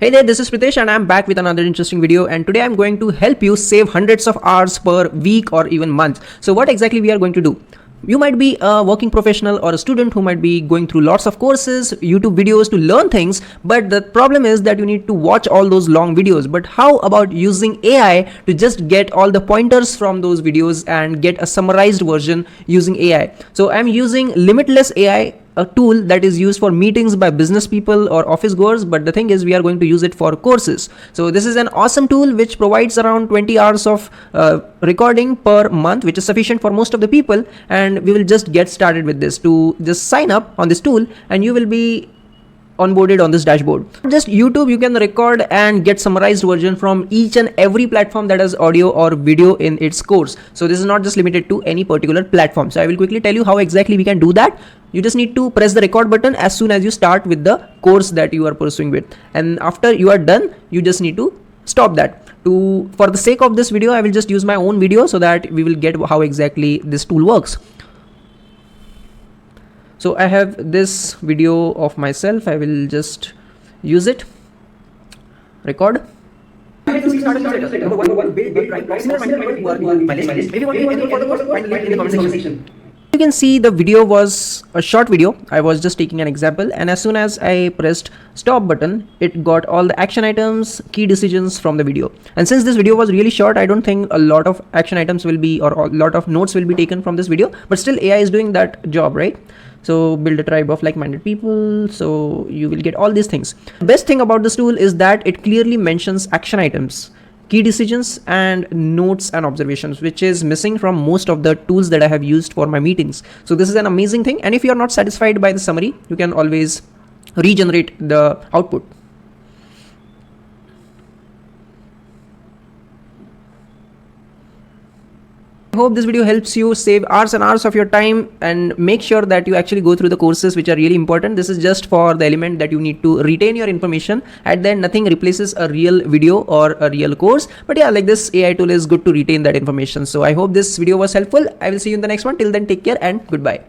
Hey there, this is Pritesh and I'm back with another interesting video, and today I'm going to help you save hundreds of hours per week or even month. So what exactly we are going to do? You might be a working professional or a student who might be going through lots of courses, YouTube videos to learn things, but the problem is that you need to watch all those long videos. But how about using AI to just get all the pointers from those videos and get a summarized version using AI? So I'm using Limitless AI, a tool that is used for meetings by business people or office goers, but the thing is we are going to use it for courses. So this is an awesome tool which provides around 20 hours of recording per month, which is sufficient for most of the people, and we will just get started with this. To just sign up on this tool and you will be onboarded on this dashboard. Just YouTube, you can record and get summarized version from each and every platform that has audio or video in its course. So this is not just limited to any particular platform. So I will quickly tell you how exactly we can do that. You just need to press the record button as soon as you start with the course that you are pursuing with, and after you are done you just need to stop that. For the sake of this video, I will just use my own video so that we will get how exactly this tool works. So I have this video of myself. I will just use it. Record. You can see the video was a short video. I was just taking an example, and as soon as I pressed stop button, it got all the action items, key decisions from the video. And since this video was really short, I don't think a lot of action items will be, or a lot of notes will be taken from this video, but still AI is doing that job, right? So build a tribe of like-minded people. So you will get all these things. The best thing about this tool is that it clearly mentions action items, key decisions, and notes and observations, which is missing from most of the tools that I have used for my meetings. So this is an amazing thing. And if you are not satisfied by the summary, you can always regenerate the output. I hope this video helps you save hours and hours of your time, and make sure that you actually go through the courses which are really important. This is just for the element that you need to retain your information. At the end, nothing replaces a real video or a real course. But yeah, like this AI tool is good to retain that information. So I hope this video was helpful. I will see you in the next one. Till then, take care and goodbye.